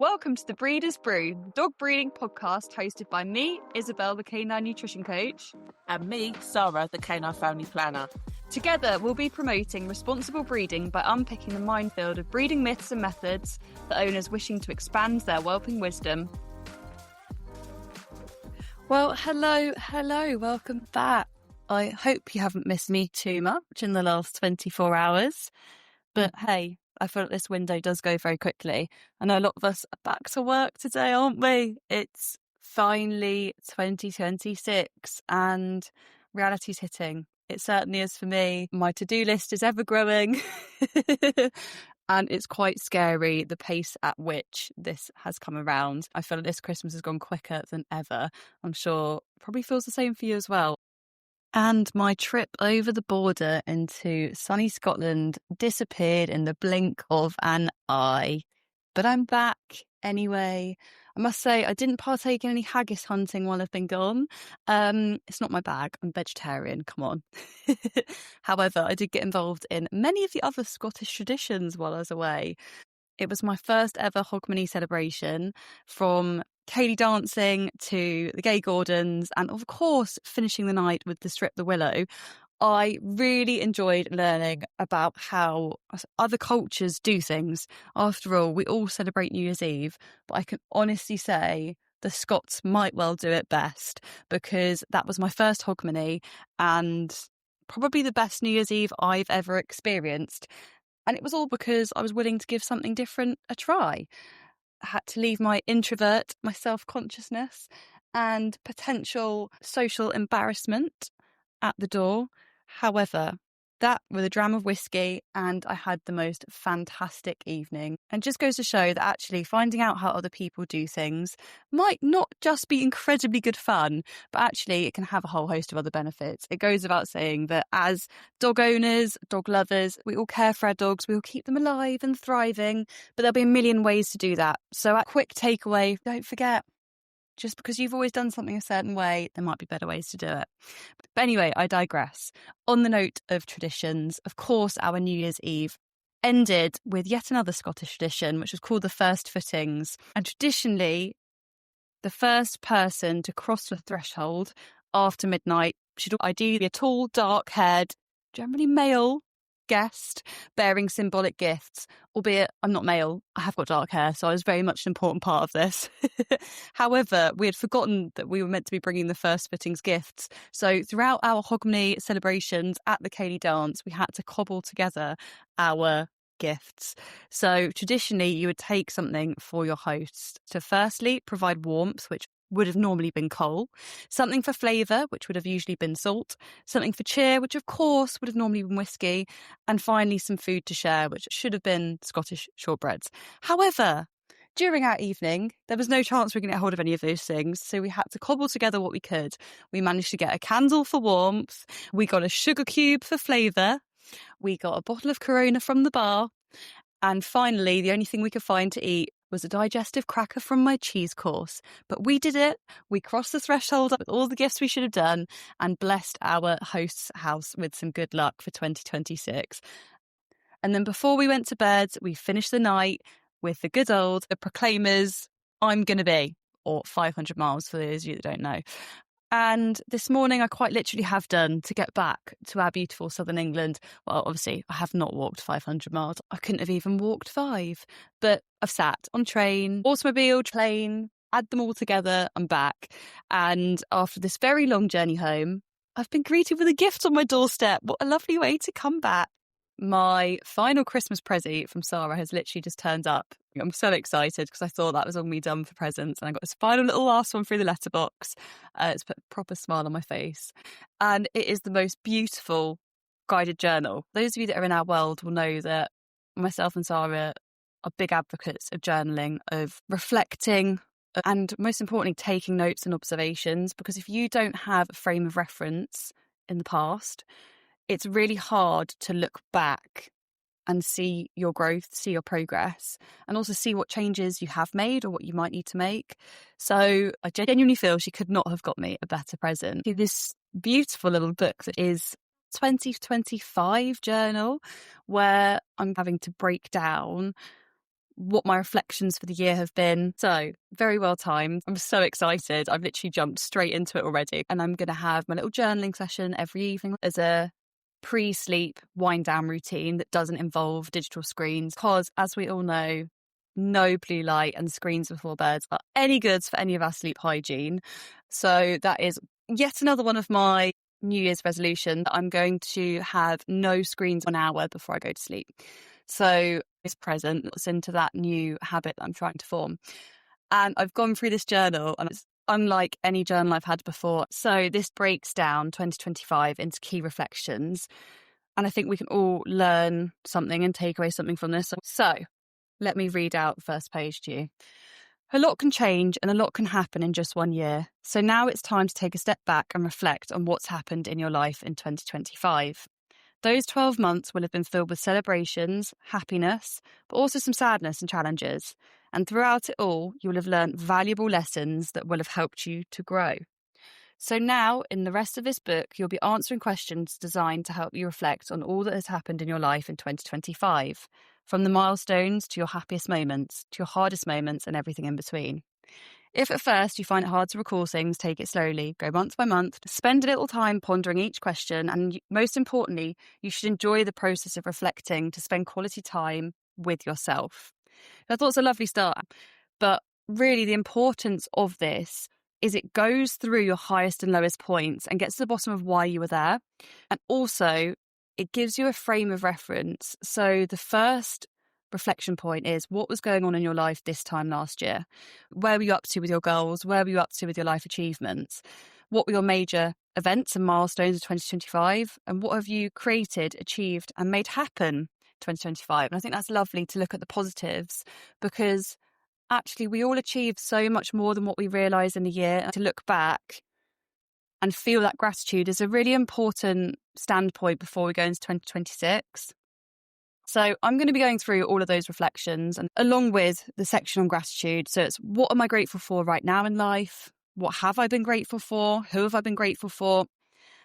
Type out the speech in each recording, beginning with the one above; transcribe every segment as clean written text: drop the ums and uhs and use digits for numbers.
Welcome to the Breeder's Brew, the dog breeding podcast hosted by me, Isobel, the canine nutrition coach. And me, Sarah, the canine family planner. Together, we'll be promoting responsible breeding by unpicking the minefield of breeding myths and methods for owners wishing to expand their whelping wisdom. Well, hello, welcome back. I hope you haven't missed me too much in the last 24 hours. But hey, I feel like this window does go very quickly. I know a lot of us are back to work today, aren't we? It's finally 2026 and reality's hitting. It certainly is for me. My to-do list is ever growing. And it's quite scary, the pace at which this has come around. I feel like this Christmas has gone quicker than ever. I'm sure it probably feels the same for you as well. And my trip over the border into sunny Scotland disappeared in the blink of an eye. But I'm back anyway. I must say, I didn't partake in any haggis hunting while I've been gone. It's not my bag. I'm vegetarian, come on. However, I did get involved in many of the other Scottish traditions while I was away. It was my first ever Hogmanay celebration, from Cayley dancing to the Gay Gordons, and of course finishing the night with the Strip the Willow. I really enjoyed learning about how other cultures do things. After all, we all celebrate New Year's Eve, but I can honestly say the Scots might well do it best, because that was my first Hogmanay and probably the best New Year's Eve I've ever experienced. And it was all because I was willing to give something different a try. I had to leave my introvert, my self-consciousness, and potential social embarrassment at the door. However, that with a dram of whiskey, and I had the most fantastic evening. And just goes to show that actually finding out how other people do things might not just be incredibly good fun, but actually it can have a whole host of other benefits. It goes without saying that as dog owners, dog lovers, we all care for our dogs, we all keep them alive and thriving, but there'll be a million ways to do that. So a quick takeaway, don't forget, just because you've always done something a certain way, there might be better ways to do it. But anyway, I digress. On the note of traditions, of course, our New Year's Eve ended with yet another Scottish tradition, which was called the first footings. And traditionally, the first person to cross the threshold after midnight should ideally be a tall, dark-haired, generally male guest bearing symbolic gifts, albeit I'm not male, I have got dark hair, so I was very much an important part of this. However, we had forgotten that we were meant to be bringing the first footings gifts, so throughout our Hogmanay celebrations at the Cayley dance, we had to cobble together our gifts. So traditionally you would take something for your host to firstly provide warmth, which would have normally been coal, something for flavour, which would have usually been salt, something for cheer, which of course would have normally been whiskey, and finally some food to share, which should have been Scottish shortbreads. However, during our evening, there was no chance we were going to get hold of any of those things, so we had to cobble together what we could. We managed to get a candle for warmth, we got a sugar cube for flavour, we got a bottle of Corona from the bar, and finally, the only thing we could find to eat was a digestive cracker from my cheese course. But we did it. We crossed the threshold with all the gifts we should have done and blessed our host's house with some good luck for 2026. And then before we went to bed, we finished the night with the good old The Proclaimers' I'm Gonna Be, or 500 miles for those of you that don't know. And this morning I quite literally have done to get back to our beautiful southern England. Well, obviously I have not walked 500 miles. I couldn't have even walked 5. But I've sat on train, automobile, plane, add them all together, I'm back. And after this very long journey home, I've been greeted with a gift on my doorstep. What a lovely way to come back. My final Christmas present from Sarah has literally just turned up. I'm so excited because I thought that was all me done for presents, and I got this final little last one through the letterbox. It's put a proper smile on my face, and it is the most beautiful guided journal. Those of you that are in our world will know that myself and Sarah are big advocates of journaling, of reflecting, and most importantly taking notes and observations, because if you don't have a frame of reference in the past, it's really hard to look back and see your growth, see your progress, and also see what changes you have made or what you might need to make. So I genuinely feel she could not have got me a better present. This beautiful little book that is 2025 journal, where I'm having to break down what my reflections for the year have been. So very well timed. I'm so excited. I've literally jumped straight into it already. And I'm going to have my little journaling session every evening as a pre-sleep wind down routine that doesn't involve digital screens, because as we all know, no blue light and screens before bed are any goods for any of our sleep hygiene. So that is yet another one of my New Year's resolution, that I'm going to have no screens 1 hour before I go to sleep. So it's present. It's into that new habit that I'm trying to form. And I've gone through this journal, and it's unlike any journal I've had before. So this breaks down 2025 into key reflections. And I think we can all learn something and take away something from this. So let me read out the first page to you. A lot can change and a lot can happen in just 1 year. So now it's time to take a step back and reflect on what's happened in your life in 2025. Those 12 months will have been filled with celebrations, happiness, but also some sadness and challenges. And throughout it all, you will have learned valuable lessons that will have helped you to grow. So now, in the rest of this book, you'll be answering questions designed to help you reflect on all that has happened in your life in 2025, from the milestones to your happiest moments, to your hardest moments and everything in between. If at first you find it hard to recall things, take it slowly, go month by month, spend a little time pondering each question, and most importantly, you should enjoy the process of reflecting to spend quality time with yourself. I thought it was a lovely start, but really the importance of this is it goes through your highest and lowest points and gets to the bottom of why you were there. And also it gives you a frame of reference. So the first reflection point is, what was going on in your life this time last year? Where were you up to with your goals? Where were you up to with your life achievements? What were your major events and milestones of 2025? And what have you created, achieved and made happen 2025? And I think that's lovely to look at the positives, because actually we all achieved so much more than what we realise in a year. And to look back and feel that gratitude is a really important standpoint before we go into 2026. So I'm going to be going through all of those reflections, and along with the section on gratitude. So it's, what am I grateful for right now in life? What have I been grateful for? Who have I been grateful for?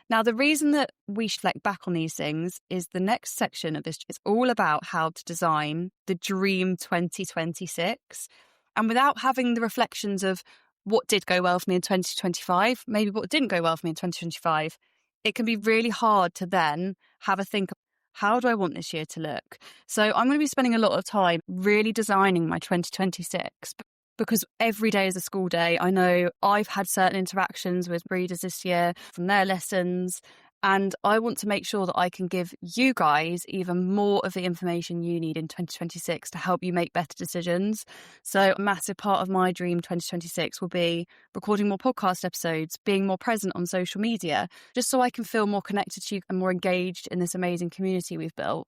Now, the reason that we should reflect back on these things is the next section of this is all about how to design the dream 2026. And without having the reflections of what did go well for me in 2025, maybe what didn't go well for me in 2025, it can be really hard to then have a think, how do I want this year to look? So I'm going to be spending a lot of time really designing my 2026, because every day is a school day. I know I've had certain interactions with breeders this year from their lessons, and I want to make sure that I can give you guys even more of the information you need in 2026 to help you make better decisions. So a massive part of my dream 2026 will be recording more podcast episodes, being more present on social media, just so I can feel more connected to you and more engaged in this amazing community we've built,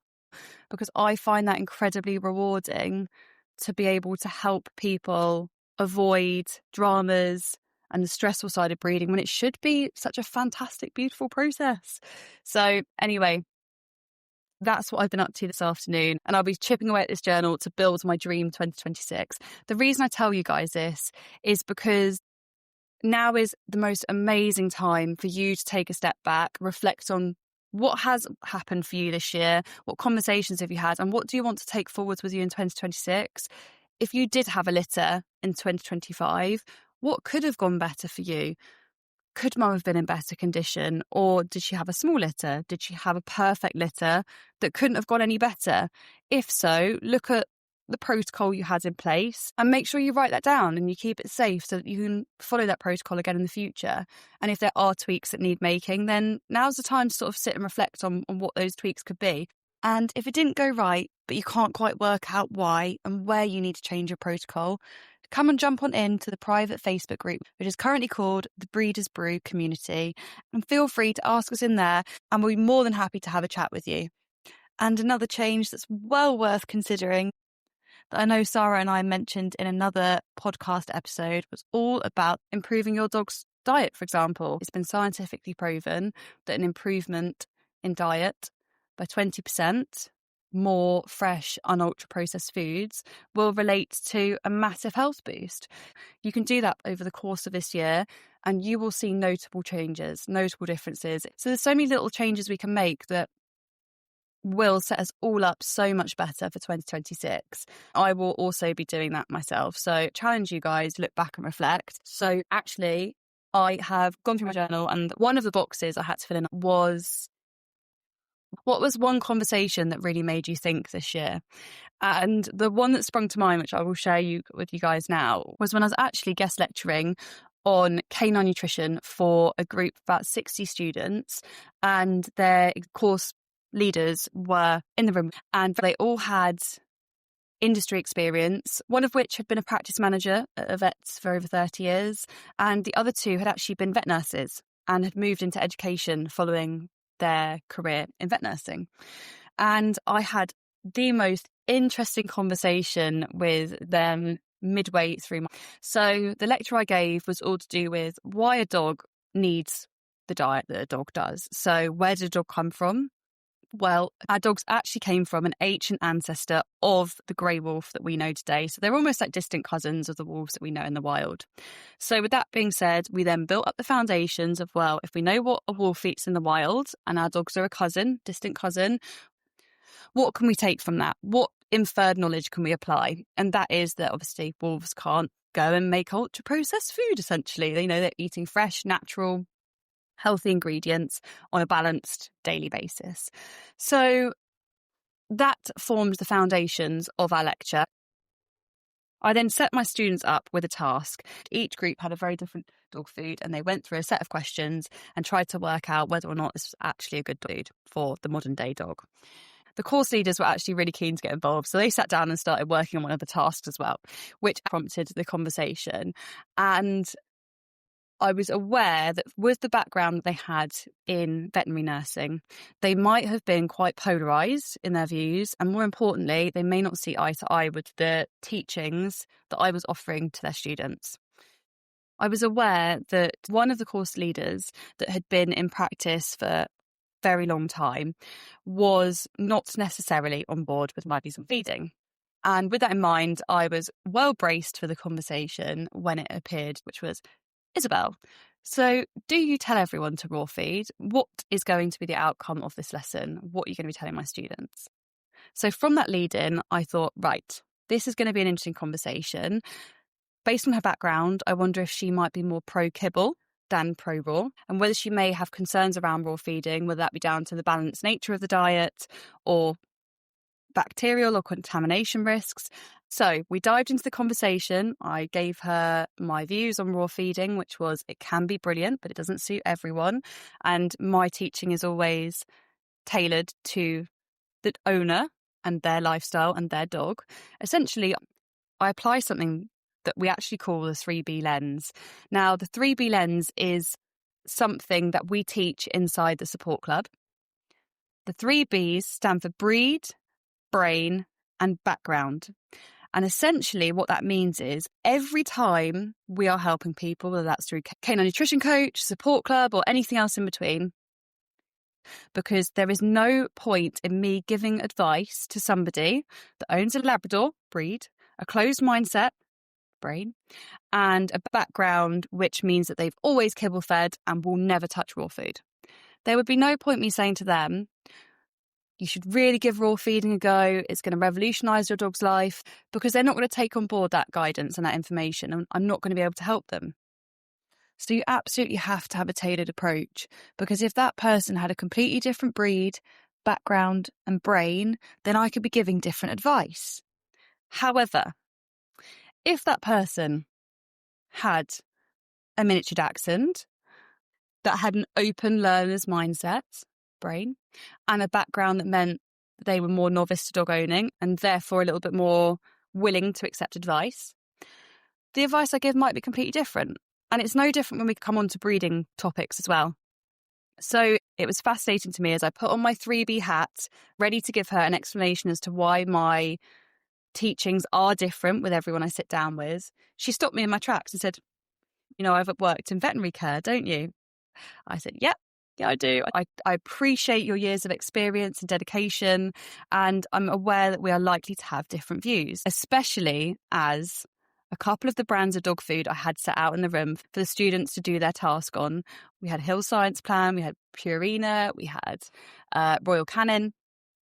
because I find that incredibly rewarding to be able to help people avoid dramas and the stressful side of breeding when it should be such a fantastic, beautiful process. So anyway, that's what I've been up to this afternoon, and I'll be chipping away at this journal to build my dream 2026. The reason I tell you guys this is because now is the most amazing time for you to take a step back, reflect on what has happened for you this year, what conversations have you had, and what do you want to take forwards with you in 2026? If you did have a litter in 2025, what could have gone better for you? Could mum have been in better condition? Or did she have a small litter? Did she have a perfect litter that couldn't have gone any better? If so, look at the protocol you had in place and make sure you write that down and you keep it safe so that you can follow that protocol again in the future. And if there are tweaks that need making, then now's the time to sort of sit and reflect on what those tweaks could be. And if it didn't go right, but you can't quite work out why and where you need to change your protocol, come and jump on into the private Facebook group, which is currently called the Breeders Brew Community. And feel free to ask us in there, and we'll be more than happy to have a chat with you. And another change that's well worth considering, that I know Sarah and I mentioned in another podcast episode, was all about improving your dog's diet, for example. It's been scientifically proven that an improvement in diet by 20%, more fresh, unultra-processed foods, will relate to a massive health boost. You can do that over the course of this year and you will see notable changes, notable differences. So there's so many little changes we can make that will set us all up so much better for 2026. I will also be doing that myself. So challenge you guys, look back and reflect. So actually, I have gone through my journal, and one of the boxes I had to fill in was, what was one conversation that really made you think this year? And the one that sprung to mind, which I will share with you guys now, was when I was actually guest lecturing on canine nutrition for a group of about 60 students, and their course leaders were in the room, and they all had industry experience, one of which had been a practice manager at a vet's for over 30 years, and the other two had actually been vet nurses and had moved into education following their career in vet nursing. And I had the most interesting conversation with them midway through. So the lecture I gave was all to do with why a dog needs the diet that a dog does. So where did a dog come from? Well, our dogs actually came from an ancient ancestor of the grey wolf that we know today. So they're almost like distant cousins of the wolves that we know in the wild. So with that being said, we then built up the foundations of, well, if we know what a wolf eats in the wild and our dogs are a cousin, distant cousin, what can we take from that? What inferred knowledge can we apply? And that is that obviously wolves can't go and make ultra processed food, essentially. They're eating fresh, natural, healthy ingredients on a balanced daily basis. So that formed the foundations of our lecture. I then set my students up with a task. Each group had a very different dog food, and they went through a set of questions and tried to work out whether or not this was actually a good food for the modern day dog. The course leaders were actually really keen to get involved, so they sat down and started working on one of the tasks as well, which prompted the conversation. And I was aware that with the background that they had in veterinary nursing, they might have been quite polarised in their views, and more importantly, they may not see eye to eye with the teachings that I was offering to their students. I was aware that one of the course leaders that had been in practice for a very long time was not necessarily on board with my views on feeding. And with that in mind, I was well braced for the conversation when it appeared, which was, Isobel, so do you tell everyone to raw feed? What is going to be the outcome of this lesson? What are you going to be telling my students? So from that lead in, I thought, right, this is going to be an interesting conversation. Based on her background, I wonder if she might be more pro-kibble than pro-raw, and whether she may have concerns around raw feeding, whether that be down to the balanced nature of the diet or bacterial or contamination risks. So we dived into the conversation. I gave her my views on raw feeding, which was it can be brilliant, but it doesn't suit everyone. And my teaching is always tailored to the owner and their lifestyle and their dog. Essentially, I apply something that we actually call the 3B lens. Now, the 3B lens is something that we teach inside the support club. The 3Bs stand for breed, brain, and background. And essentially what that means is every time we are helping people, whether that's through canine nutrition coach, support club, or anything else in between, because there is no point in me giving advice to somebody that owns a Labrador breed, a closed mindset, brain, and a background which means that they've always kibble fed and will never touch raw food. There would be no point me saying to them, you should really give raw feeding a go. It's going to revolutionise your dog's life, because they're not going to take on board that guidance and that information, and I'm not going to be able to help them. So you absolutely have to have a tailored approach, because if that person had a completely different breed, background and brain, then I could be giving different advice. However, if that person had a miniature dachshund that had an open learner's mindset, brain, and a background that meant they were more novice to dog owning and therefore a little bit more willing to accept advice, the advice I give might be completely different. And it's no different when we come on to breeding topics as well. So it was fascinating to me as I put on my 3B hat, ready to give her an explanation as to why my teachings are different with everyone I sit down with. She stopped me in my tracks and said, I've worked in veterinary care, don't you? I said, yep. Yeah, I do. I appreciate your years of experience and dedication, and I'm aware that we are likely to have different views, especially as a couple of the brands of dog food I had set out in the room for the students to do their task on. We had Hill Science Plan, we had Purina, we had Royal Canin.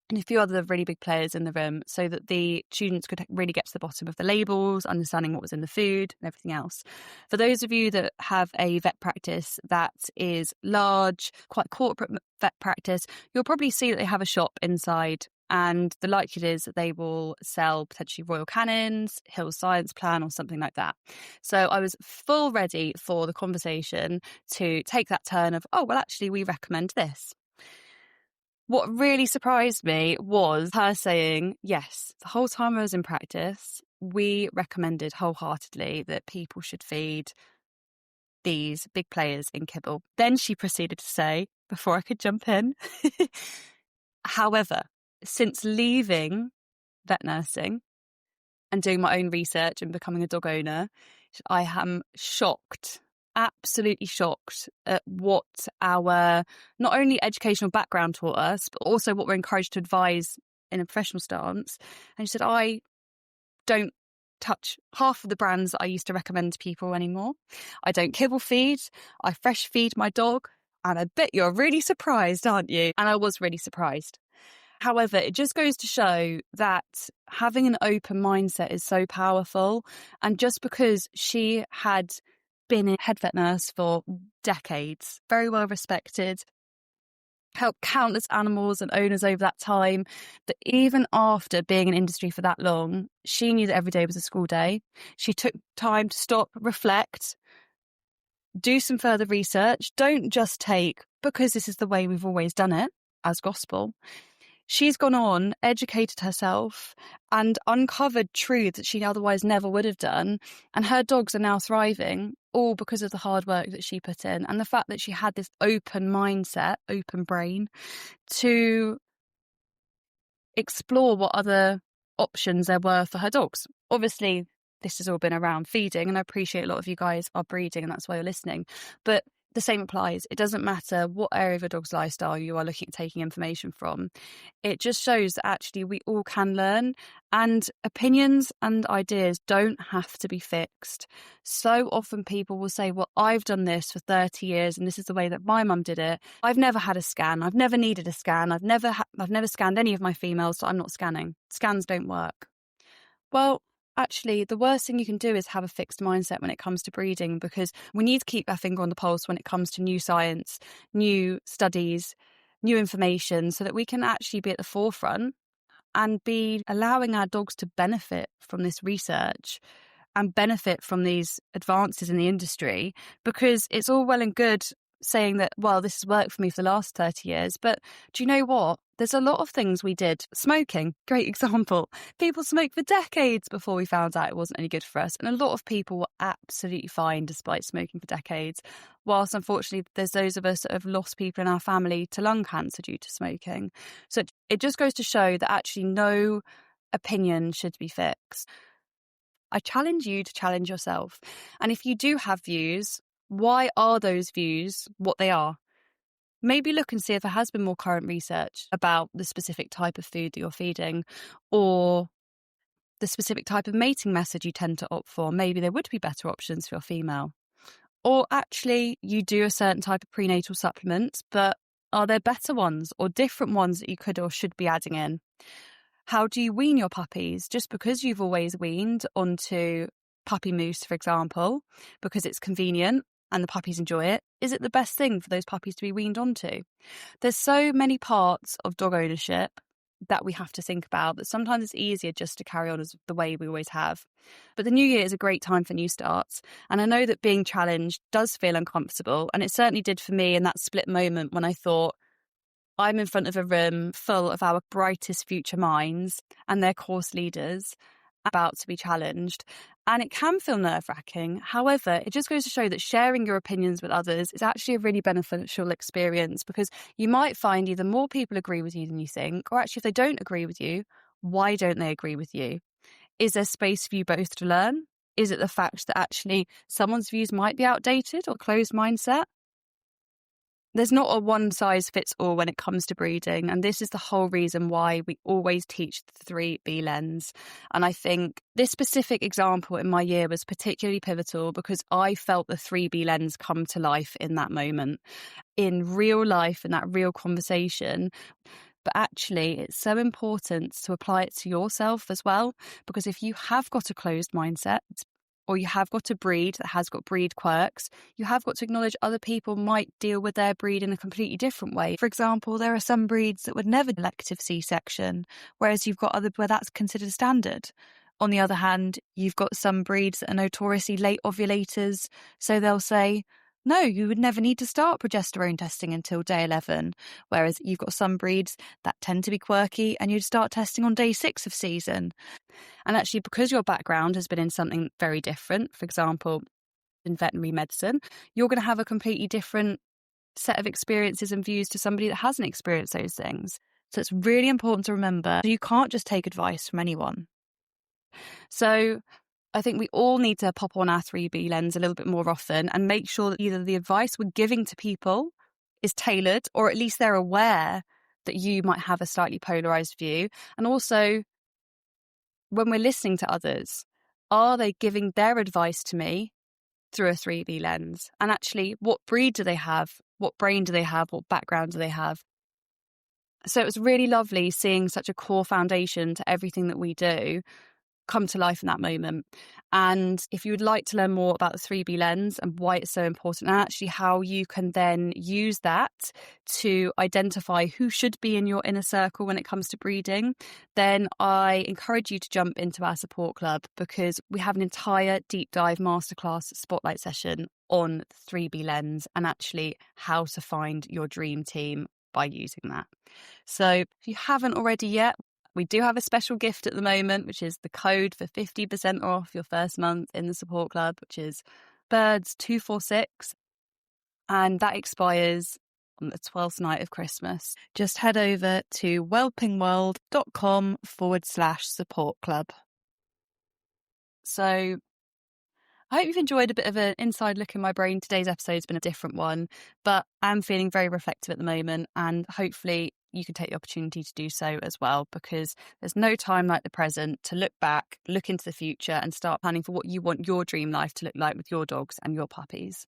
and a few other really big players in the room, so that the students could really get to the bottom of the labels, understanding what was in the food and everything else. For those of you that have a vet practice that is large, quite corporate vet practice, you'll probably see that they have a shop inside, and the likelihood is that they will sell potentially Royal Canons, Hill Science Plan, or something like that. So I was full ready for the conversation to take that turn of, oh, well, actually, we recommend this. What really surprised me was her saying, yes, the whole time I was in practice, we recommended wholeheartedly that people should feed these big players in kibble. Then she proceeded to say, before I could jump in, however, since leaving vet nursing and doing my own research and becoming a dog owner, I am shocked, absolutely shocked at what our not only educational background taught us, but also what we're encouraged to advise in a professional stance. And she said, I don't touch half of the brands that I used to recommend to people anymore. I don't kibble feed. I fresh feed my dog. And I bet you're really surprised, aren't you? And I was really surprised. However, it just goes to show that having an open mindset is so powerful. And just because she had been a head vet nurse for decades, very well respected, helped countless animals and owners over that time, that even after being in industry for that long, she knew that every day was a school day. She took time to stop, reflect, do some further research. Don't just take, because this is the way we've always done it, as gospel. She's gone on, educated herself, and uncovered truths that she otherwise never would have done. And her dogs are now thriving, all because of the hard work that she put in and the fact that she had this open mindset, open brain, to explore what other options there were for her dogs. Obviously, this has all been around feeding, and I appreciate a lot of you guys are breeding, and that's why you're listening. But the same applies. It doesn't matter what area of a dog's lifestyle you are looking at taking information from. It just shows that actually we all can learn, and opinions and ideas don't have to be fixed. So often people will say, well, I've done this for 30 years and this is the way that my mum did it. I've never had a scan. I've never needed a scan. I've never scanned any of my females, so I'm not scanning. Scans don't work. Well, actually, the worst thing you can do is have a fixed mindset when it comes to breeding, because we need to keep our finger on the pulse when it comes to new science, new studies, new information, so that we can actually be at the forefront and be allowing our dogs to benefit from this research and benefit from these advances in the industry. Because it's all well and good saying that, well, this has worked for me for the last 30 years. But do you know what? There's a lot of things we did. Smoking, great example. People smoked for decades before we found out it wasn't any good for us. And a lot of people were absolutely fine despite smoking for decades. Whilst unfortunately, there's those of us that have lost people in our family to lung cancer due to smoking. So it just goes to show that actually no opinion should be fixed. I challenge you to challenge yourself. And if you do have views, why are those views what they are? Maybe look and see if there has been more current research about the specific type of food that you're feeding, or the specific type of mating method you tend to opt for. Maybe there would be better options for your female. Or actually, you do a certain type of prenatal supplement, but are there better ones or different ones that you could or should be adding in? How do you wean your puppies? Just because you've always weaned onto puppy mousse, for example, because it's convenient and the puppies enjoy it, is it the best thing for those puppies to be weaned onto? There's so many parts of dog ownership that we have to think about that sometimes it's easier just to carry on as the way we always have. But the new year is a great time for new starts. And I know that being challenged does feel uncomfortable. And it certainly did for me in that split moment when I thought, I'm in front of a room full of our brightest future minds and their course leaders about to be challenged. And it can feel nerve-wracking. However, it just goes to show that sharing your opinions with others is actually a really beneficial experience, because you might find either more people agree with you than you think, or actually if they don't agree with you, why don't they agree with you? Is there space for you both to learn? Is it the fact that actually someone's views might be outdated or closed mindset? There's not a one-size-fits-all when it comes to breeding, and this is the whole reason why we always teach the 3B lens. And I think this specific example in my year was particularly pivotal because I felt the 3B lens come to life in that moment, in real life, in that real conversation. But actually, it's so important to apply it to yourself as well, because if you have got a closed mindset, or you have got a breed that has got breed quirks, you have got to acknowledge other people might deal with their breed in a completely different way. For example, there are some breeds that would never do elective C-section, whereas you've got other where that's considered standard. On the other hand, you've got some breeds that are notoriously late ovulators, so they'll say, no, you would never need to start progesterone testing until day 11, whereas you've got some breeds that tend to be quirky and you'd start testing on day 6 of season. And actually, because your background has been in something very different, for example, in veterinary medicine, you're going to have a completely different set of experiences and views to somebody that hasn't experienced those things. So it's really important to remember you can't just take advice from anyone. So I think we all need to pop on our 3B lens a little bit more often and make sure that either the advice we're giving to people is tailored, or at least they're aware that you might have a slightly polarized view. And also, when we're listening to others, are they giving their advice to me through a 3B lens? And actually, what breed do they have? What brain do they have? What background do they have? So it was really lovely seeing such a core foundation to everything that we do come to life in that moment. And if you would like to learn more about the 3B lens and why it's so important, and actually how you can then use that to identify who should be in your inner circle when it comes to breeding, then I encourage you to jump into our support club, because we have an entire deep dive masterclass spotlight session on the 3B lens and actually how to find your dream team by using that. So if you haven't already yet, we do have a special gift at the moment, which is the code for 50% off your first month in the support club, which is BIRDS246. And that expires on the 12th night of Christmas. Just head over to whelpingworld.com/support club. So I hope you've enjoyed a bit of an inside look in my brain. Today's episode's been a different one, but I'm feeling very reflective at the moment, and hopefully you can take the opportunity to do so as well, because there's no time like the present to look back, look into the future, and start planning for what you want your dream life to look like with your dogs and your puppies.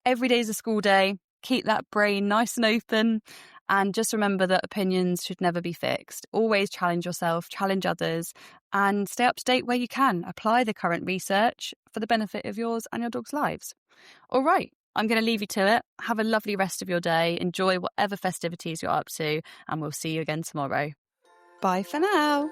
Every day is a school day. Keep that brain nice and open, and just remember that opinions should never be fixed. Always challenge yourself, challenge others, and stay up to date where you can. Apply the current research for the benefit of yours and your dog's lives. All right, I'm going to leave you to it. Have a lovely rest of your day. Enjoy whatever festivities you're up to, and we'll see you again tomorrow. Bye for now.